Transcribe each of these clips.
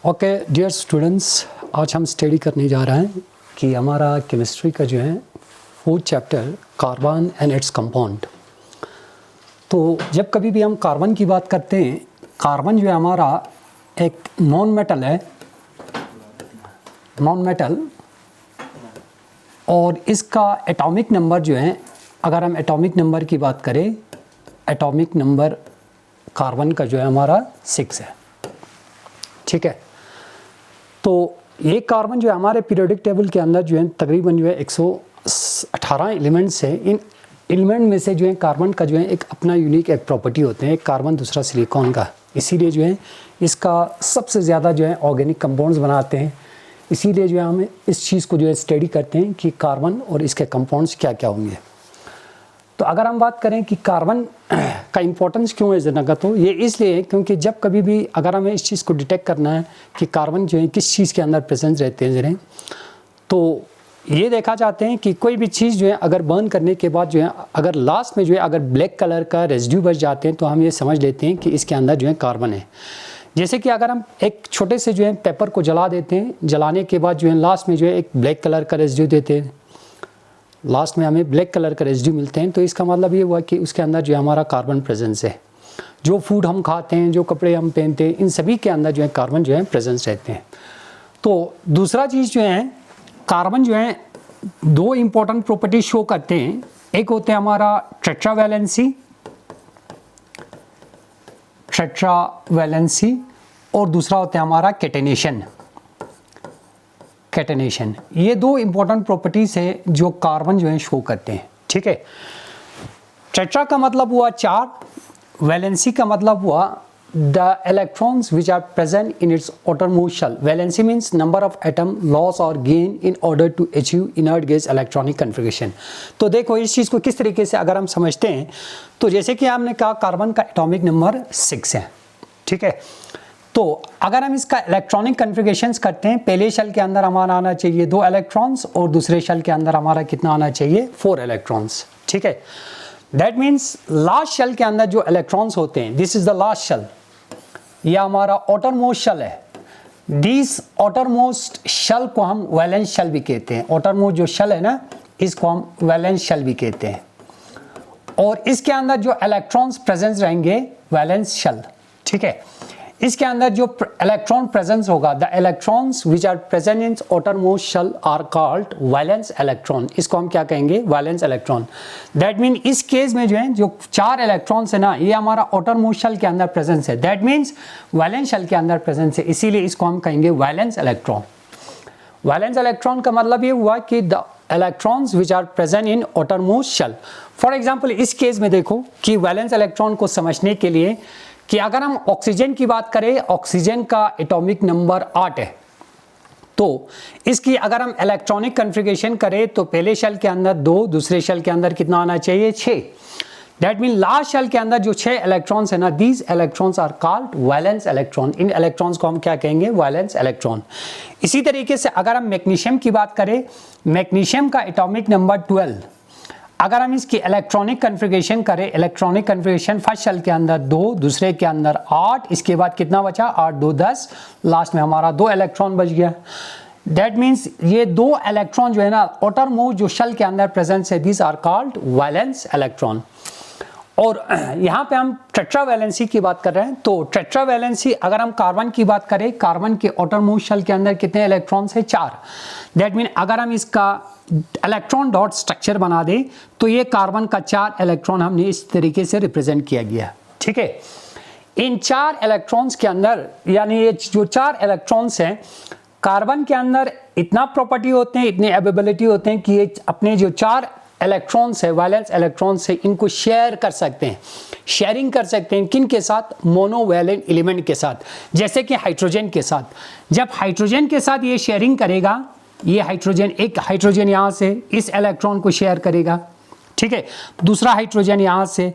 Okay dear students, आज हम study करने जा रहे हैं कि हमारा केमिस्ट्री का जो है fourth chapter carbon and its compound. तो जब कभी भी हम कार्बन की बात करते हैं, कार्बन जो है हमारा एक नॉन मेटल है, नॉन मेटल, और इसका एटॉमिक नंबर जो है, अगर हम एटॉमिक नंबर की बात करें, एटॉमिक नंबर कार्बन का जो है हमारा 6 है। ठीक है, तो ये कार्बन जो है हमारे पीरियोडिक टेबल के अंदर जो है तकरीबन जो है 118 एलिमेंट्स हैं। इन एलिमेंट में से जो है कार्बन का जो है एक अपना यूनिक एक प्रॉपर्टी होते हैं, एक कार्बन दूसरा सिलिकॉन का। इसीलिए जो है इसका सबसे ज़्यादा जो है ऑर्गेनिक कंपाउंड्स बनाते हैं। इसीलिए जो है हम इस चीज़ को जो है स्टडी करते हैं कि कार्बन और इसके कंपाउंड्स क्या क्या होंगे। तो अगर हम बात करें कि कार्बन का इम्पोर्टेंस क्यों है ज़रा, तो ये इसलिए है क्योंकि जब कभी भी अगर हमें इस चीज़ को डिटेक्ट करना है कि कार्बन जो है किस चीज़ के अंदर प्रेजेंस रहते हैं ज़रा, तो ये देखा जाते हैं कि कोई भी चीज़ जो है अगर बर्न करने के बाद जो है अगर लास्ट में जो है अगर ब्लैक कलर का रेजिड्यू बच जाते हैं तो हम ये समझ लेते हैं कि इसके अंदर जो है कार्बन है। जैसे कि अगर हम एक छोटे से जो है पेपर को जला देते हैं, जलाने के बाद जो है लास्ट में जो है एक ब्लैक कलर का रेजिड्यू देते हैं, लास्ट में हमें ब्लैक कलर का रेजिड्यू मिलते हैं, तो इसका मतलब ये हुआ कि उसके अंदर जो है हमारा कार्बन प्रेजेंस है। जो फूड हम खाते हैं, जो कपड़े हम पहनते हैं, इन सभी के अंदर जो है कार्बन जो है प्रेजेंस रहते हैं। तो दूसरा चीज़ जो है, कार्बन जो है दो इम्पोर्टेंट प्रॉपर्टी शो करते हैं। एक होते हैं हमारा टेट्रावैलेंसी, और दूसरा होता है हमारा कैटेनेशन। कैटेनेशन, ये दो इंपॉर्टेंट प्रॉपर्टीज है जो कार्बन जो है शो करते हैं। ठीक है, टेट्रा का मतलब हुआ 4, वैलेंसी का मतलब हुआ the electrons which are present in its outermost shell. Valency means number of atom loss और gain in order to achieve inert gas electronic configuration. तो देखो इस चीज़ को किस तरीके से अगर हम समझते हैं, तो जैसे कि हमने कहा कार्बन का एटॉमिक नंबर 6 है। ठीक है, तो अगर हम इसका इलेक्ट्रॉनिक कन्फिगरेशंस करते हैं, पहले शेल के अंदर हमारा आना चाहिए 2 इलेक्ट्रॉन्स और दूसरे शेल के अंदर हमारा कितना आना चाहिए, 4 इलेक्ट्रॉन्स। ठीक है, दैट मीन्स लास्ट शेल के अंदर जो इलेक्ट्रॉन्स होते हैं, this is the last shell, यह हमारा outermost शेल है। दिस outermost शेल को हम वैलेंस शेल भी कहते हैं। outermost जो शेल है ना, इसको हम वैलेंस शेल भी कहते हैं। और इसके अंदर जो इलेक्ट्रॉन्स प्रेजेंस रहेंगे, वैलेंस शेल। ठीक है, इसके अंदर जो इलेक्ट्रॉन प्रेजेंस होगा, the electrons which are present in outermost shell are called valence electron. इसको हम क्या कहेंगे, वैलेंस इलेक्ट्रॉन। दैट मीन इस केस में जो है जो 4 इलेक्ट्रॉन्स है ना, ये हमारा outermost शेल के अंदर प्रेजेंस है। दैट मीन्स वैलेंस शेल के अंदर प्रेजेंस है, इसीलिए इसको हम कहेंगे वैलेंस इलेक्ट्रॉन। वैलेंस इलेक्ट्रॉन का मतलब ये हुआ कि the electrons which are present in outermost shell. For example इस केस में देखो कि वैलेंस इलेक्ट्रॉन को समझने के लिए कि अगर हम ऑक्सीजन की बात करें, ऑक्सीजन का एटॉमिक नंबर 8 है, तो इसकी अगर हम इलेक्ट्रॉनिक कन्फिगरेशन करें तो पहले शेल के अंदर 2, दूसरे शेल के अंदर कितना आना चाहिए, 6। दैट मीन लास्ट शेल के अंदर जो 6 इलेक्ट्रॉन्स है ना, these electrons are called valence electron. इन इलेक्ट्रॉन्स को हम क्या कहेंगे, वैलेंस इलेक्ट्रॉन। इसी तरीके से अगर हम मैग्नीशियम की बात करें, मैग्नीशियम का एटॉमिक नंबर 12, अगर हम इसकी इलेक्ट्रॉनिक कन्फिगरेशन करें, इलेक्ट्रॉनिक कन्फिगरेशन फर्स्ट शेल के अंदर 2, दूसरे के अंदर 8, इसके बाद कितना बचा, 8 2 10, लास्ट में हमारा 2 इलेक्ट्रॉन बच गया। दैट मीन्स ये 2 इलेक्ट्रॉन जो है ना, outermost जो शेल के अंदर प्रेजेंस है, this are called valence electron. और यहाँ पे हम टेट्रावैलेंसी की बात कर रहे हैं, तो टेट्रावैलेंसी अगर हम कार्बन की बात करें, कार्बन के outermost शेल के अंदर कितने इलेक्ट्रॉन्स है, 4। दैट मीन अगर हम इसका इलेक्ट्रॉन डॉट स्ट्रक्चर बना दें तो ये कार्बन का 4 इलेक्ट्रॉन हमने इस तरीके से रिप्रेजेंट किया गया। ठीक है, इन 4 इलेक्ट्रॉन्स के अंदर, यानी ये जो 4 इलेक्ट्रॉन्स हैं, कार्बन के अंदर इतना प्रॉपर्टी होते हैं, इतने एबिलिटी होते हैं कि ये अपने जो 4 इलेक्ट्रॉन्स है, वैलेंस इलेक्ट्रॉन्स है, इनको शेयर कर सकते हैं। शेयरिंग कर सकते हैं किन के साथ, मोनोवैलेंट एलिमेंट के साथ, जैसे कि हाइड्रोजन के साथ। जब हाइड्रोजन के साथ ये शेयरिंग करेगा, ये हाइड्रोजन, एक हाइड्रोजन यहाँ से इस इलेक्ट्रॉन को शेयर करेगा। ठीक है, दूसरा हाइड्रोजन यहाँ से,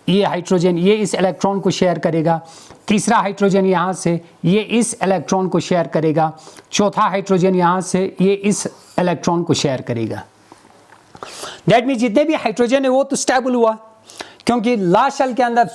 ये हाइड्रोजन ये इस इलेक्ट्रॉन को शेयर करेगा। तीसरा हाइड्रोजन यहाँ से ये इस इलेक्ट्रॉन को शेयर करेगा। चौथा हाइड्रोजन यहाँ से ये इस इलेक्ट्रॉन को शेयर करेगा। दैट मीन्स जितने भी हाइड्रोजन है वो तो स्टेबल हुआ। क्योंकि लास्ट शेल के अंदर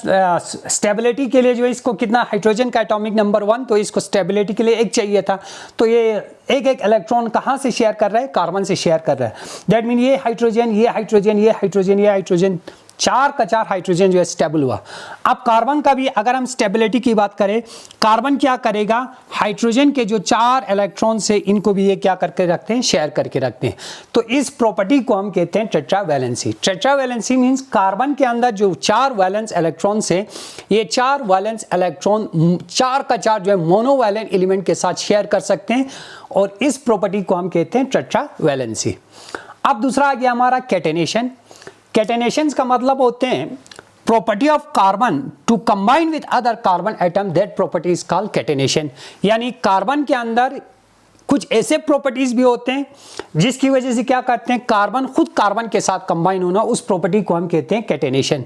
स्टेबिलिटी के लिए जो है इसको कितना हाइड्रोजन का एटॉमिक नंबर 1, तो इसको स्टेबिलिटी के लिए एक चाहिए था, तो ये एक एक इलेक्ट्रॉन कहाँ से शेयर कर रहा है, कार्बन से शेयर कर रहा है। दैट मीन ये हाइड्रोजन, ये हाइड्रोजन, ये हाइड्रोजन, ये हाइड्रोजन, 4 का 4 हाइड्रोजन जो है स्टेबल हुआ। अब कार्बन का भी अगर हम स्टेबिलिटी की बात करें, कार्बन क्या करेगा, हाइड्रोजन के जो 4 इलेक्ट्रॉन से इनको भी ये क्या करके रखते हैं, शेयर करके रखते हैं। तो इस प्रॉपर्टी को हम कहते हैं टेट्रावैलेंसी। टेट्रावैलेंसी मींस कार्बन के अंदर जो 4 वैलेंस इलेक्ट्रॉन से ये 4 वैलेंस इलेक्ट्रॉन 4 का 4 जो है मोनोवैलेंट एलिमेंट के साथ शेयर कर सकते हैं, और इस प्रॉपर्टी को हम कहते हैं टेट्रावैलेंसी। अब दूसरा आ गया हमारा कैटेनेशन। कैटेनेशंस का मतलब होते हैं property of carbon to combine with other carbon atom, that property is called catenation. यानी कार्बन के अंदर कुछ ऐसे प्रॉपर्टीज भी होते हैं जिसकी वजह से क्या करते हैं, कार्बन खुद कार्बन के साथ कंबाइन होना, उस प्रॉपर्टी को हम कहते हैं कैटेनेशन।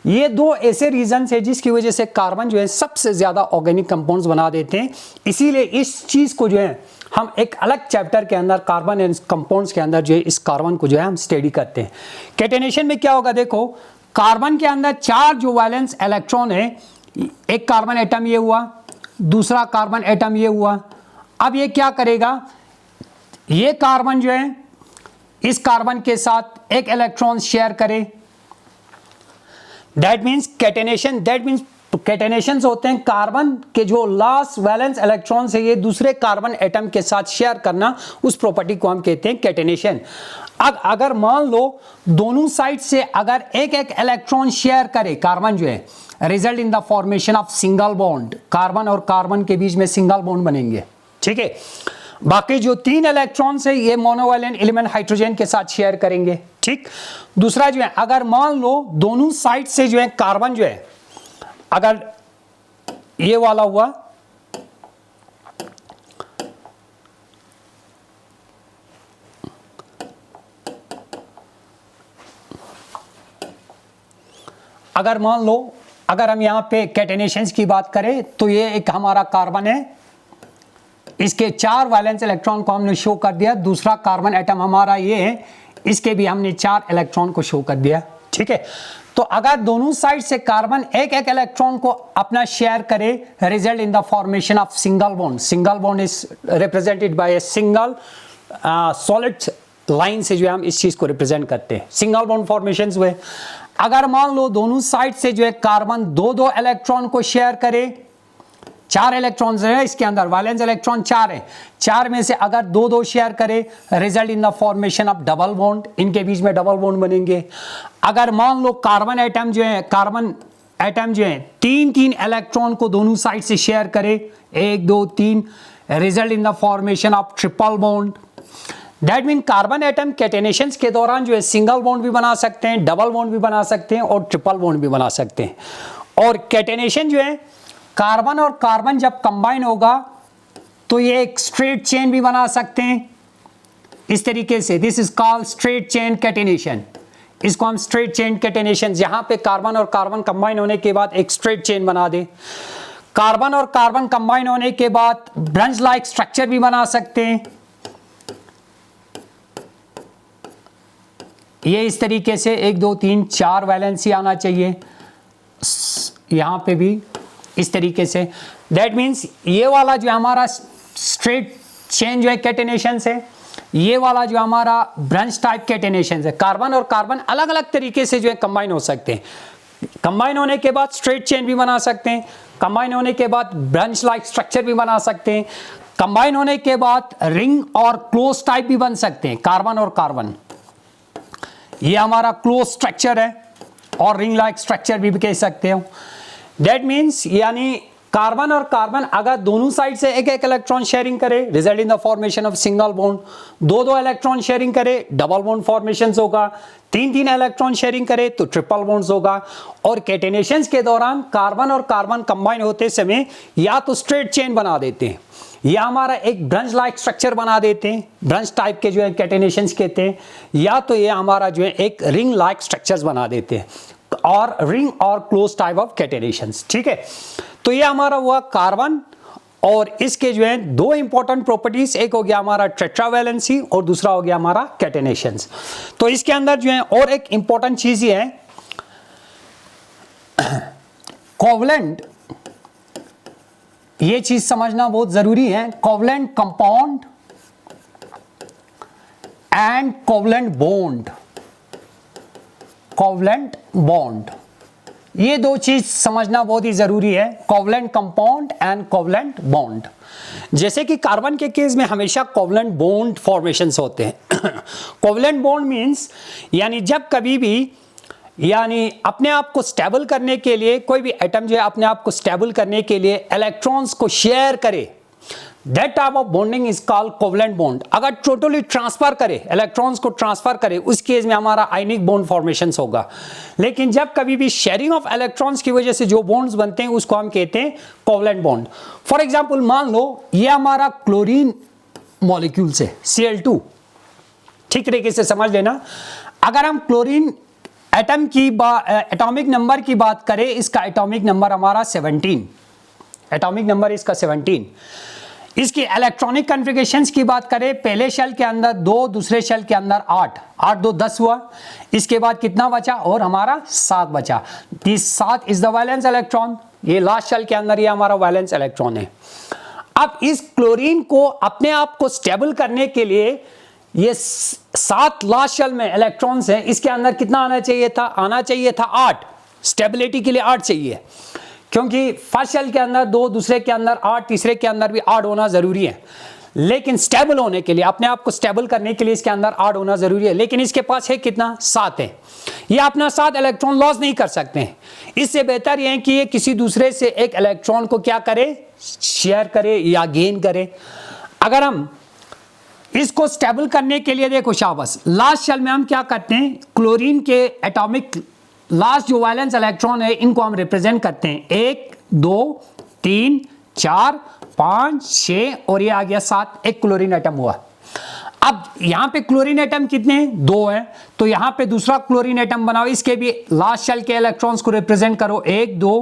ये 2 ऐसे रीजंस है जिसकी वजह से कार्बन जो है सबसे ज्यादा ऑर्गेनिक कंपाउंड्स बना देते हैं। इसीलिए इस चीज को जो है हम एक अलग चैप्टर के अंदर कार्बन एंड कंपाउंड्स के अंदर जो है इस कार्बन को जो है हम स्टडी करते हैं। कैटेनेशन में क्या होगा, देखो कार्बन के अंदर 4 जो वैलेंस इलेक्ट्रॉन है, एक कार्बन एटम ये हुआ, दूसरा कार्बन एटम ये हुआ। अब ये क्या करेगा, ये कार्बन जो है इस कार्बन के साथ एक इलेक्ट्रॉन शेयर करे, that means catenation. That means catenations होते हैं कार्बन के जो लास्ट वैलेंस इलेक्ट्रॉन से ये दूसरे कार्बन एटम के साथ शेयर करना, उस प्रॉपर्टी को हम कहते हैं कैटेनेशन। अब अगर मान लो दोनों साइड से अगर एक एक इलेक्ट्रॉन शेयर करे कार्बन जो है, result in the formation of single bond, carbon और कार्बन के बीच में सिंगल बॉन्ड बनेंगे, ठीक है। बाकी जो 3 इलेक्ट्रॉन से ये मोनोवैलेंट एलिमेंट हाइड्रोजन के साथ शेयर करेंगे, ठीक। दूसरा जो है अगर मान लो दोनों साइड से जो है कार्बन जो है, अगर ये वाला हुआ, अगर मान लो अगर हम यहां पे कैटेनेशंस की बात करें तो ये एक हमारा कार्बन है, इसके 4 वैलेंस इलेक्ट्रॉन को हमने शो कर दिया। दूसरा कार्बन एटम हमारा ये है, इसके भी हमने 4 इलेक्ट्रॉन को शो कर दिया, ठीक है। तो अगर दोनों साइड से कार्बन एक एक इलेक्ट्रॉन को अपना शेयर करे, result in the formation of single bond. Single bond is represented by a single solid line से जो है हम इस चीज को रिप्रेजेंट करते हैं, सिंगल बॉन्ड फॉर्मेशन हुए। अगर मान लो दोनों साइड से जो है कार्बन 2-2 इलेक्ट्रॉन को शेयर करे, 4 इलेक्ट्रॉन्स है इसके अंदर, वैलेंस इलेक्ट्रॉन 4 है, 4 में से अगर 2-2 शेयर करे, result in the formation of double bond, इनके बीच में डबल बॉन्ड बनेंगे। अगर मान लो कार्बन एटम जो है 3-3 इलेक्ट्रॉन को दोनों साइड से शेयर करे, 1 2 3, result in the formation of triple bond. That mean carbon atom catenations के दौरान जो है सिंगल बॉन्ड भी बना सकते हैं, डबल बॉन्ड भी बना सकते हैं और ट्रिपल बॉन्ड भी बना सकते हैं। और कैटेनेशन जो है कार्बन और कार्बन जब कंबाइन होगा तो ये एक स्ट्रेट चेन भी बना सकते हैं इस तरीके से, this is called straight chain catenation. इसको हम स्ट्रेट चेन कैटेनेशन, जहां पे कार्बन और कार्बन कंबाइन होने के बाद एक स्ट्रेट चेन बना दे। कार्बन और कार्बन कंबाइन होने के बाद ब्रंच लाइक स्ट्रक्चर भी बना सकते हैं, ये इस तरीके से 1 2 3 4 वैलेंसी आना चाहिए, यहां पे भी इस तरीके से। दैट मीन्स ये वाला जो हमारा स्ट्रेट चेन जो है कैटेनेशन है, ये वाला जो हमारा ब्रंच टाइप कैटेनेशन है, कार्बन और कार्बन अलग अलग तरीके से जो है कंबाइन हो सकते हैं। कंबाइन होने के बाद स्ट्रेट चेन भी बना सकते हैं, कंबाइन होने के बाद ब्रंच लाइक स्ट्रक्चर भी बना सकते हैं, कंबाइन होने के बाद रिंग और क्लोज टाइप भी बन सकते हैं। कार्बन और कार्बन ये हमारा क्लोज स्ट्रक्चर है और रिंग लाइक स्ट्रक्चर भी कह सकते हो। दैट मीन्स यानी कार्बन और कार्बन अगर दोनों साइड से एक एक इलेक्ट्रॉन शेयरिंग करे, result in the formation of single bond. 2-2 electron sharing करे, डबल बॉन्ड फॉर्मेशन होगा। 3-3 इलेक्ट्रॉन शेयरिंग करे तो ट्रिपल बॉन्ड्स होगा। और कैटेनेशंस के दौरान कार्बन और कार्बन कंबाइन होते समय या तो स्ट्रेट चेन बना देते हैं या हमारा एक ब्रंच लाइक स्ट्रक्चर बना देते हैं, ब्रंच टाइप के जो है कैटेनेशंस कहते हैं, या तो ये हमारा जो है एक रिंग लाइक स्ट्रक्चर्स बना देते हैं और रिंग और क्लोज टाइप ऑफ कैटेनेशंस, ठीक है। तो ये हमारा हुआ कार्बन और इसके जो है 2 इंपॉर्टेंट प्रॉपर्टीज, एक हो गया हमारा टेट्रावैलेंसी और दूसरा हो गया हमारा कैटेनेशंस। तो इसके अंदर जो है और एक इंपॉर्टेंट चीज ये है कोवलेंट, ये चीज समझना बहुत जरूरी है, covalent compound and covalent bond, covalent bond, ये दो चीज समझना बहुत ही जरूरी है, covalent compound and covalent bond. जैसे कि कार्बन के केस में हमेशा कोवलेंट बॉन्ड फॉर्मेशंस होते हैं। कोवलेंट बॉन्ड मींस यानी जब कभी भी यानी अपने आप को स्टेबल करने के लिए कोई भी एटम जो है अपने आप को स्टेबल करने के लिए इलेक्ट्रॉन्स को शेयर करे, that type of bonding is called covalent bond. अगर टोटली ट्रांसफर करे, इलेक्ट्रॉन्स को ट्रांसफर करे, उस केस में हमारा आयनिक बॉन्ड फॉर्मेशंस होगा। लेकिन जब कभी भी शेयरिंग ऑफ इलेक्ट्रॉन्स की वजह से जो बॉन्ड्स बनते हैं उसको हम कहते हैं कोवलेंट बॉन्ड। फॉर एग्जांपल मान लो ये हमारा क्लोरीन मॉलिक्यूल से Cl2, ठीक तरीके से समझ लेना, अगर हम क्लोरीन एटम की एटॉमिक नंबर की बात करें, इसका एटॉमिक नंबर हमारा 17, एटॉमिक नंबर इसका 17। इसकी इलेक्ट्रॉनिक कॉन्फ़िगरेशंस की बात करें, पहले शेल के अंदर 2, दूसरे शेल के अंदर 8, 8 2 10 हुआ। इसके बाद कितना बचा और हमारा 7 बचा। This 7 is the valence electron, ये लास्ट शेल के अंदर ये हमारा वैलेंस इलेक्ट्रॉन है। अब इस क्लोरीन को अपने आप को स्टेबल करने के लिए ये 7 लास्ट शेल में इलेक्ट्रॉन्स हैं, इसके अंदर कितना आना चाहिए था? आना चाहिए था 8, स्टेबिलिटी के लिए 8 चाहिए, क्योंकि फर्स्ट शेल के अंदर 2, दूसरे के अंदर 8, तीसरे के अंदर भी 8 होना जरूरी है। लेकिन स्टेबल होने के लिए, अपने आप को स्टेबल करने के लिए इसके अंदर 8 होना जरूरी है। लेकिन इसके पास है कितना? 7 है। ये अपना 7 इलेक्ट्रॉन लॉस नहीं कर सकते हैं। इससे बेहतर ये है कि ये किसी दूसरे से एक इलेक्ट्रॉन को क्या करे? शेयर करे या गेन करे। अगर हम इसको स्टेबल करने के लिए देखो शाबाश, लास्ट शेल में हम क्या करते हैं? क्लोरीन के एटॉमिक लास्ट जो वैलेंस इलेक्ट्रॉन है इनको हम रिप्रेजेंट करते हैं 1 2 3 4 5 6 और ये आ गया 7, एक क्लोरीन एटम हुआ। अब यहां पे क्लोरीन एटम कितने हैं? 2 हैं, तो यहां पे दूसरा क्लोरीन एटम बनाओ, इसके भी लास्ट शेल के इलेक्ट्रॉन्स को रिप्रेजेंट करो 1 2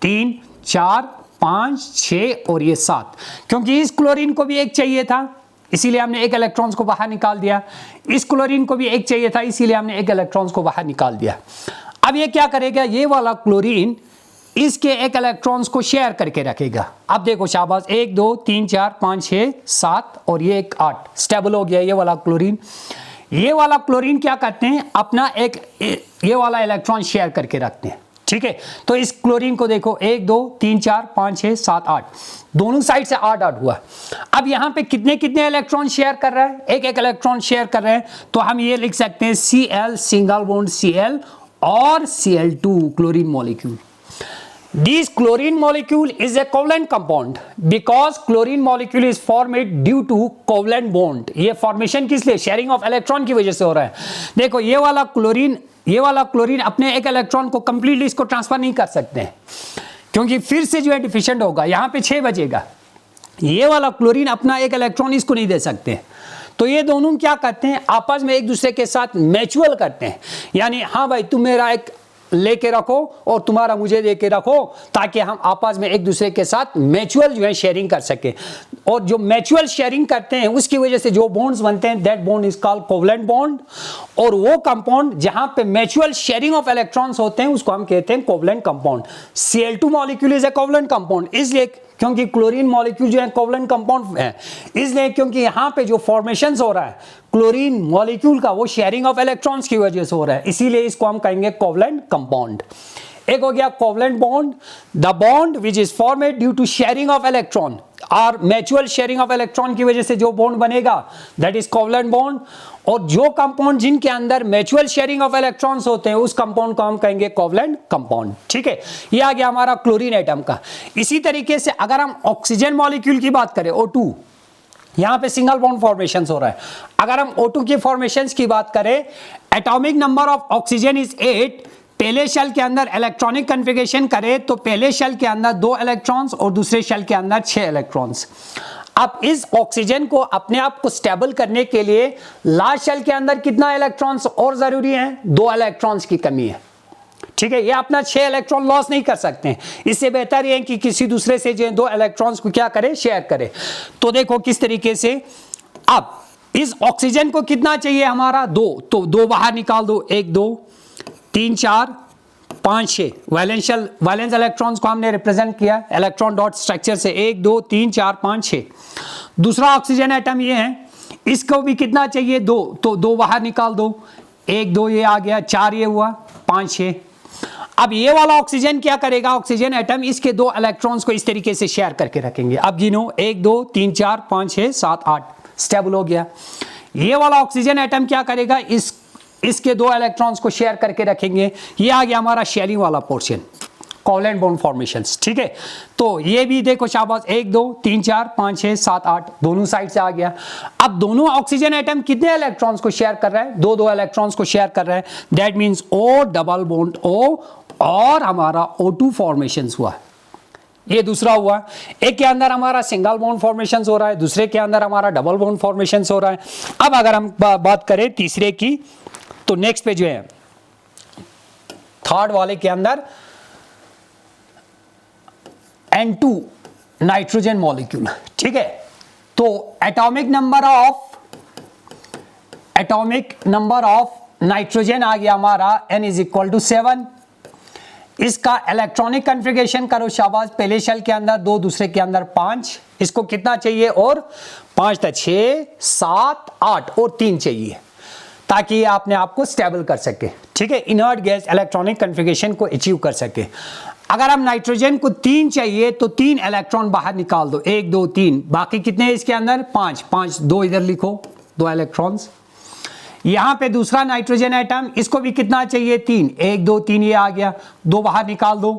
3 4 5 6 और ये 7, क्योंकि इस क्लोरीन को भी एक चाहिए था इसीलिए हमने एक इलेक्ट्रॉन्स को बाहर निकाल दिया, इस क्लोरीन को भी एक चाहिए था इसीलिए हमने एक इलेक्ट्रॉन्स को बाहर निकाल दिया। अब ये क्या करेगा? ये वाला क्लोरीन इसके एक इलेक्ट्रॉन्स को शेयर करके रखेगा। अब देखो शाबाश, 1 2 3 4 5 6 7 और ये एक 8, स्टेबल हो गया ये वाला क्लोरीन। ये वाला क्लोरीन क्या करते हैं? अपना एक ये वाला इलेक्ट्रॉन शेयर करके रखते हैं, ठीक है। तो इस क्लोरीन को देखो 1 2 3 4 5 6 7 8, दोनों साइड से 8 8 हुआ। अब यहां पे कितने कितने इलेक्ट्रॉन शेयर कर रहा है? एक एक इलेक्ट्रॉन शेयर कर रहे हैं, तो हम ये लिख सकते हैं Cl सिंगल बॉन्ड Cl और Cl2 chlorine molecule. This chlorine molecule is a covalent compound because chlorine molecule is formed due to covalent bond। ये फॉर्मेशन किस लिए? शेयरिंग ऑफ इलेक्ट्रॉन की वजह से हो रहा है। देखो ये वाला क्लोरीन अपने एक इलेक्ट्रॉन को कंप्लीटली इसको ट्रांसफर नहीं कर सकते हैं, क्योंकि फिर से जो है डिफिशिएंट होगा, यहाँ पे 6 बचेगा। ये वाला क्लोरीन अपना एक इलेक्ट्रॉन इसको नहीं दे सकते, तो ये दोनों क्या करते हैं? आपस में एक दूसरे के साथ म्यूचुअल करते हैं, यानी हाँ भाई तुम मेरा एक लेके रखो और तुम्हारा मुझे दे के रखो, ताकि हम आपस में एक दूसरे के साथ म्यूचुअल जो है शेयरिंग कर सके। और जो म्यूचुअल शेयरिंग करते हैं उसकी वजह से जो बॉन्ड्स बनते हैं, that bond is called covalent bond. और वो कंपाउंड जहां पे म्यूचुअल शेयरिंग ऑफ इलेक्ट्रॉन्स होते हैं उसको हम कहते हैं covalent compound. Cl2 molecule is a covalent compound, इसलिए क्योंकि क्लोरीन मॉलिक्यूल जो है कोवलेंट कंपाउंड है, इसलिए क्योंकि यहाँ पे जो फॉर्मेशंस हो रहा है क्लोरीन मॉलिक्यूल का, वो शेयरिंग ऑफ इलेक्ट्रॉन्स की वजह से हो रहा है, इसीलिए इसको हम कहेंगे कोवलेंट कंपाउंड। एक हो गया covalent bond, the bond which is formed due to sharing of electron और म्यूचुअल शेयरिंग ऑफ इलेक्ट्रॉन की वजह से जो बॉन्ड बनेगा दैट इज कोवलेंट बॉन्ड। और जो कंपाउंड जिनके अंदर म्यूचुअल शेयरिंग ऑफ इलेक्ट्रॉन्स होते हैं उस कंपाउंड को हम कहेंगे कोवलेंट कंपाउंड, ठीक है। ये आ गया हमारा क्लोरीन एटम का। इसी तरीके से अगर हम ऑक्सीजन मॉलिक्यूल की बात करें, O2, यहां पे सिंगल बॉन्ड फॉर्मेशन हो रहा है। अगर हम O2 की फॉर्मेशंस की बात करें, atomic number of oxygen is 8। पहले शेल के अंदर इलेक्ट्रॉनिक कॉन्फ़िगरेशन करें तो पहले शेल के अंदर 2 इलेक्ट्रॉन्स और दूसरे शेल के अंदर 6 इलेक्ट्रॉन्स। अब इस ऑक्सीजन को अपने आप को स्टेबल करने के लिए लास्ट शेल के अंदर कितना इलेक्ट्रॉन्स और जरूरी है? 2 इलेक्ट्रॉन्स की कमी है, ठीक है। ये अपना 6 इलेक्ट्रॉन लॉस नहीं कर सकते हैं, इससे बेहतर ये है कि किसी दूसरे से जो 2 इलेक्ट्रॉन्स को क्या करे? शेयर करे। तो देखो किस तरीके से, अब इस ऑक्सीजन को कितना चाहिए हमारा? 2, तो 2 बाहर निकाल दो, 1 2 3 4 5-6 वैलेंस इलेक्ट्रॉन्स को हमने रिप्रेजेंट किया इलेक्ट्रॉन डॉट स्ट्रक्चर से 1 2 3 4 5 6। दूसरा ऑक्सीजन एटम ये है, इसको भी कितना चाहिए 2, तो 2 बाहर निकाल दो, 1 2 ये आ गया, 4 ये हुआ, 5 6। अब ये वाला ऑक्सीजन क्या करेगा, ऑक्सीजन एटम इसके 2 इलेक्ट्रॉन्स को इस तरीके से शेयर करके रखेंगे। अब गिनो 1 2 3 4 5 6 7 8, स्टेबल हो गया। ये वाला ऑक्सीजन एटम क्या करेगा, इसके 2 इलेक्ट्रॉन्स को शेयर करके रखेंगे। ये आ गया हमारा शेयरिंग वाला पोर्शन, कोवलेंट बॉन्ड फॉर्मेशंस, ठीक है। तो ये भी देखो शाबाश, 1 2 3 4 5 6 7 8 दोनों साइड से आ गया। अब दोनों ऑक्सीजन एटम कितने इलेक्ट्रॉन्स को शेयर कर रहा है, 2 इलेक्ट्रॉन्स को शेयर कर रहा है। That means O double bond O और हमारा O2 फॉर्मेशंस हुआ। ये दूसरा हुआ, एक के अंदर हमारा सिंगल बॉन्ड फॉर्मेशंस हो रहा है, दूसरे के अंदर हमारा डबल बॉन्ड फॉर्मेशंस हो रहा है। अब अगर हम बात करें तीसरे की, तो नेक्स्ट पे जो है थर्ड वाले के अंदर N2 नाइट्रोजन मॉलिक्यूल, ठीक है। तो एटॉमिक नंबर ऑफ नाइट्रोजन आ गया हमारा N = 7। इसका इलेक्ट्रॉनिक कॉन्फ़िगरेशन करो शाबाश, पहले शेल के अंदर 2, दूसरे के अंदर 5। इसको कितना चाहिए, और 5 + 6 7 8 और 3 चाहिए, ताकि ये अपने आप को स्टेबल कर सके, ठीक है। इनर्ट गैस इलेक्ट्रॉनिक कॉन्फ़िगरेशन को अचीव कर सके। अगर हम नाइट्रोजन को 3 चाहिए तो 3 इलेक्ट्रॉन बाहर निकाल दो, 1 2 3, बाकी कितने हैं इसके अंदर 5 5, 2 इधर लिखो, 2 इलेक्ट्रॉन्स। यहां पे दूसरा नाइट्रोजन एटम, इसको भी कितना चाहिए 3, 1 2 3 ये आ गया, 2 बाहर निकाल दो,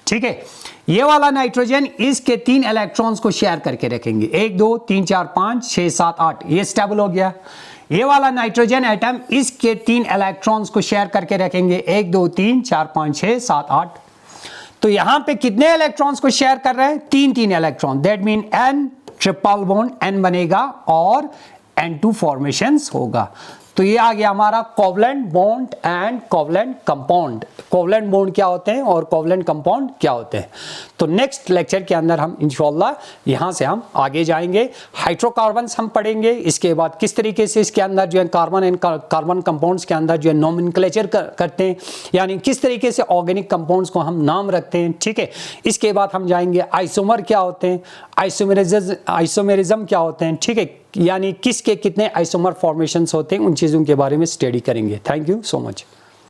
ठीक है। ये वाला नाइट्रोजन इसके 3 इलेक्ट्रॉन्स को शेयर करके रखेंगे, 1 2 3 4 5 6 7 8, ये स्टेबल हो गया। ये वाला नाइट्रोजन एटम इसके 3 इलेक्ट्रॉन्स को शेयर करके रखेंगे, 1 2 3 4 5 6 7 8। तो यहां पे कितने इलेक्ट्रॉन्स को शेयर कर रहे हैं, 3 electron. That mean N triple bond N बनेगा और N2 फॉर्मेशंस होगा। तो ये आ गया हमारा covalent bond and covalent compound. Covalent bond क्या होते हैं और कोवलेंट कंपाउंड क्या होते हैं। तो नेक्स्ट लेक्चर के अंदर हम इंशाल्लाह यहाँ से हम आगे जाएंगे, हाइड्रोकार्बन्स हम पढ़ेंगे। इसके बाद किस तरीके से इसके अंदर जो है कार्बन एंड कार्बन कंपाउंड्स के अंदर जो है नोमेनक्लेचर करते हैं, यानी किस तरीके से ऑर्गेनिक कंपाउंड्स को हम नाम रखते हैं, ठीक है। इसके बाद हम जाएंगे आइसोमर क्या होते हैं, आइसोमेरिज्म क्या होते हैं, ठीक है, यानी किसके कितने आइसोमर फॉर्मेशंस होते हैं, उन चीज़ों के बारे में स्टडी करेंगे। Thank you so much.